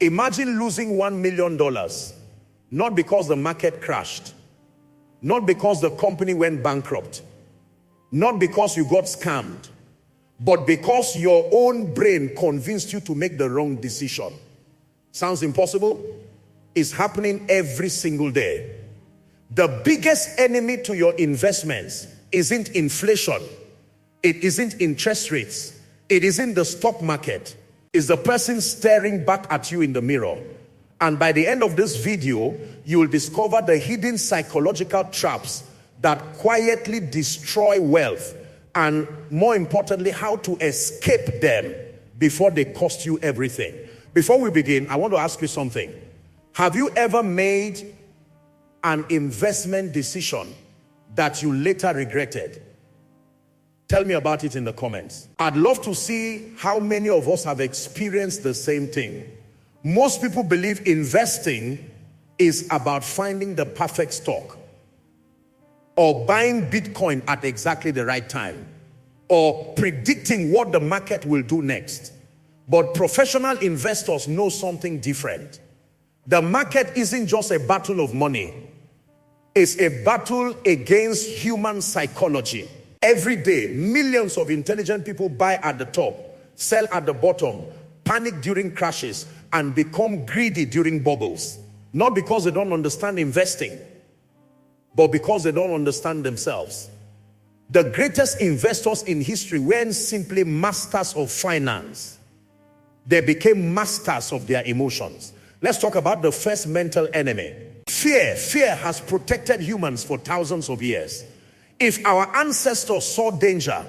Imagine losing $1 million, not because the market crashed, not because the company went bankrupt, not because you got scammed, but because your own brain convinced you to make the wrong decision. Sounds impossible? It's happening every single day. The biggest enemy to your investments isn't inflation. It isn't interest rates. It isn't the stock market. It's the person staring back at you in the mirror. And by the end of this video, you will discover the hidden psychological traps that quietly destroy wealth, and more importantly, how to escape them before they cost you everything. Before we begin, I want to ask you something. Have you ever made an investment decision that you later regretted? Tell me about it in the comments. I'd love to see how many of us have experienced the same thing. Most people believe investing is about finding the perfect stock, or buying Bitcoin at exactly the right time, or predicting what the market will do next. But professional investors know something different. The market isn't just a battle of money. It's a battle against human psychology. Every day, millions of intelligent people buy at the top, sell at the bottom, panic during crashes, and become greedy during bubbles. Not because they don't understand investing, but because they don't understand themselves. The greatest investors in history weren't simply masters of finance. They became masters of their emotions. Let's talk about the first mental enemy. Fear. Fear has protected humans for thousands of years. If our ancestors saw danger,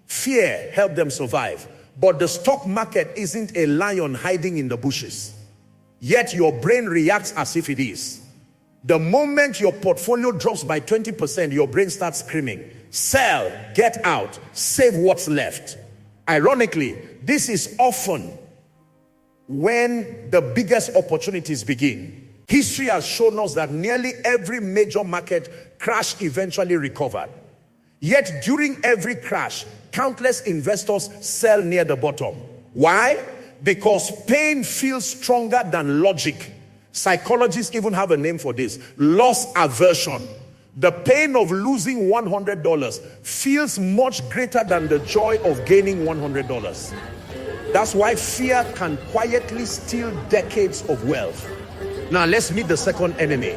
fear helped them survive. But the stock market isn't a lion hiding in the bushes. Yet your brain reacts as if it is. The moment your portfolio drops by 20%, your brain starts screaming, sell, get out, save what's left. Ironically, this is often when the biggest opportunities begin. History has shown us that nearly every major market crash eventually recovered. Yet during every crash, countless investors sell near the bottom. Why? Because pain feels stronger than logic. Psychologists even have a name for this: loss aversion. The pain of losing $100 feels much greater than the joy of gaining $100. That's why fear can quietly steal decades of wealth. Now let's meet the second enemy.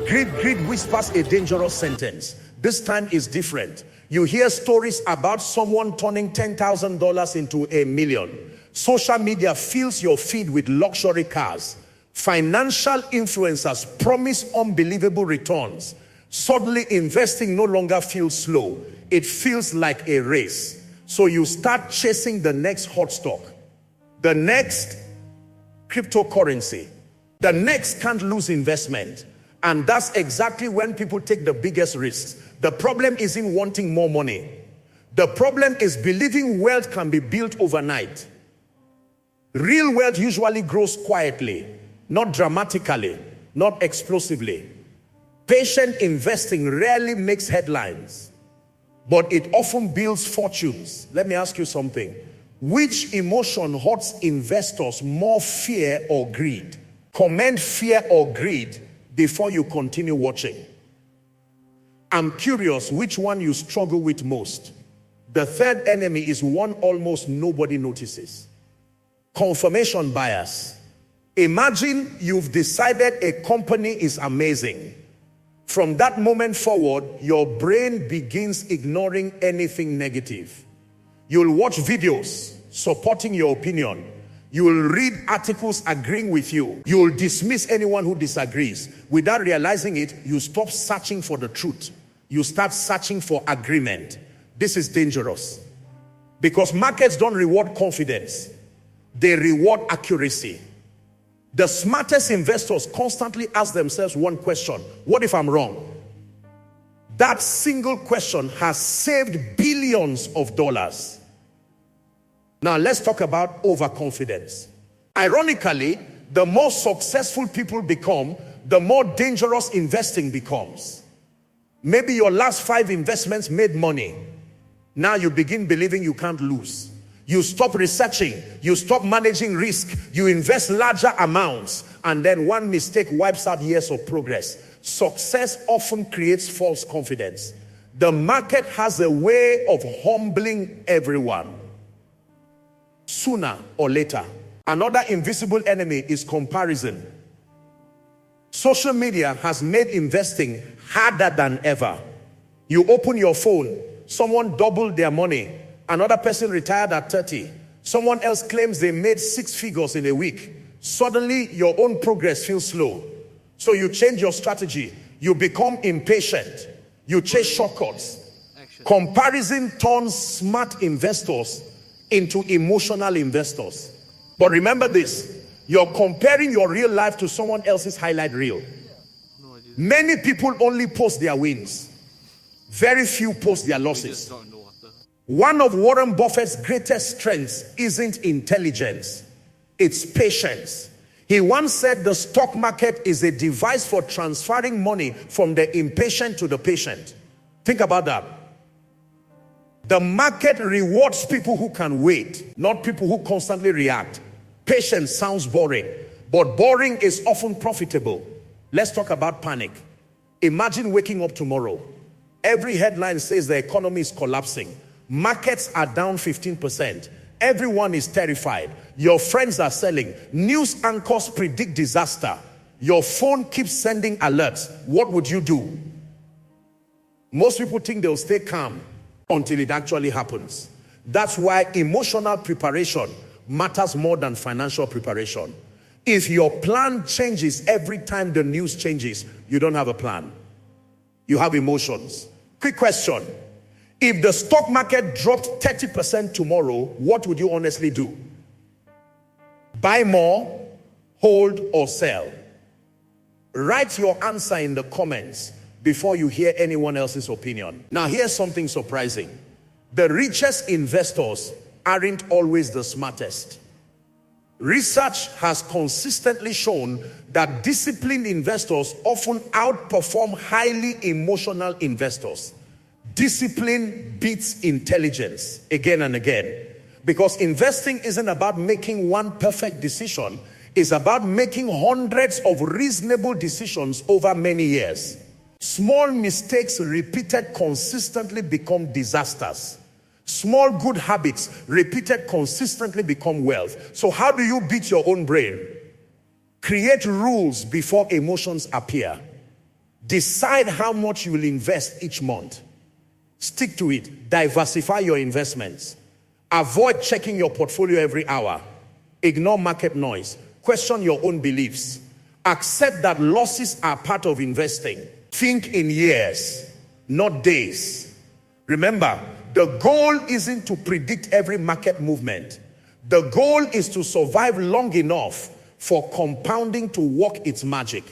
Greed. Greed whispers a dangerous sentence. This time is different. You hear stories about someone turning $10,000 into $1 million. Social media fills your feed with luxury cars. Financial influencers promise unbelievable returns. Suddenly, investing no longer feels slow. It feels like a race. So you start chasing the next hot stock, the next cryptocurrency, the next can't lose investment. And that's exactly when people take the biggest risks. The problem isn't wanting more money. The problem is believing wealth can be built overnight. Real wealth usually grows quietly, not dramatically, not explosively. Patient investing rarely makes headlines, but it often builds fortunes. Let me ask you something. Which emotion hurts investors more, fear or greed? Comment fear or greed before you continue watching. I'm curious which one you struggle with most. The third enemy is one almost nobody notices: confirmation bias. Imagine you've decided a company is amazing. From that moment forward, your brain begins ignoring anything negative. You'll watch videos supporting your opinion. You will read articles agreeing with you. You will dismiss anyone who disagrees. Without realizing it, you stop searching for the truth. You start searching for agreement. This is dangerous, because markets don't reward confidence. They reward accuracy. The smartest investors constantly ask themselves one question: what if I'm wrong? That single question has saved billions of dollars. Now let's talk about overconfidence. Ironically, the more successful people become, the more dangerous investing becomes. Maybe your last 5 investments made money. Now you begin believing you can't lose. You stop researching. You stop managing risk. You invest larger amounts. And then one mistake wipes out years of progress. Success often creates false confidence. The market has a way of humbling everyone. Sooner or later, another invisible enemy is comparison. Social media has made investing harder than ever. You open your phone, someone doubled their money. Another person retired at 30. Someone else claims they made 6 figures in a week. Suddenly, your own progress feels slow. So you change your strategy. You become impatient. You chase shortcuts. Comparison turns smart investors into emotional investors. But remember this, you're comparing your real life to someone else's highlight reel. Many people only post their wins. Very few post their losses. One of Warren Buffett's greatest strengths isn't intelligence, it's patience. He once said the stock market is a device for transferring money from the impatient to the patient. Think about that. The market rewards people who can wait, not people who constantly react. Patience sounds boring, but boring is often profitable. Let's talk about panic. Imagine waking up tomorrow. Every headline says the economy is collapsing. Markets are down 15%. Everyone is terrified. Your friends are selling. News anchors predict disaster. Your phone keeps sending alerts. What would you do? Most people think they'll stay calm until it actually happens. That's why emotional preparation matters more than financial preparation. If your plan changes every time the news changes, you don't have a plan. You have emotions. Quick question. If the stock market dropped 30% tomorrow, what would you honestly do? Buy more, hold, or sell? Write your answer in the comments before you hear anyone else's opinion. Now, here's something surprising. The richest investors aren't always the smartest. Research has consistently shown that disciplined investors often outperform highly emotional investors. Discipline beats intelligence again and again. Because investing isn't about making one perfect decision. It's about making hundreds of reasonable decisions over many years. Small mistakes repeated consistently become disasters. Small good habits repeated consistently become wealth. So how do you beat your own brain? Create rules before emotions appear. Decide how much you will invest each month. Stick to it. Diversify your investments. Avoid checking your portfolio every hour. Ignore market noise. Question your own beliefs. Accept that losses are part of investing. Think in years, not days. Remember, the goal isn't to predict every market movement. The goal is to survive long enough for compounding to work its magic.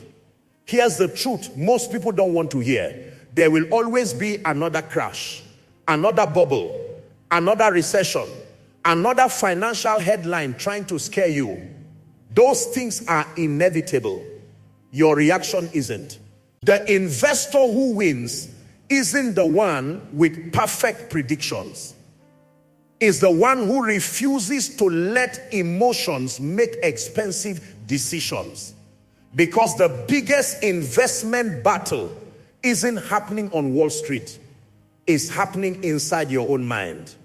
Here's the truth most people don't want to hear. There will always be another crash, another bubble, another recession, another financial headline trying to scare you. Those things are inevitable. Your reaction isn't. The investor who wins isn't the one with perfect predictions. It's the one who refuses to let emotions make expensive decisions. Because the biggest investment battle isn't happening on Wall Street. It's happening inside your own mind.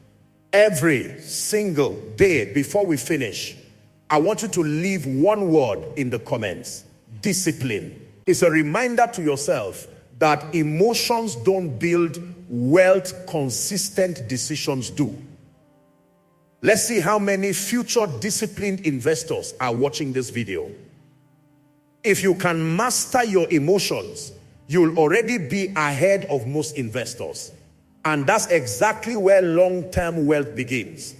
Every single day before we finish, I want you to leave one word in the comments. Discipline. It's a reminder to yourself that emotions don't build wealth, consistent decisions do. Let's see how many future disciplined investors are watching this video. If you can master your emotions, you'll already be ahead of most investors. And that's exactly where long-term wealth begins.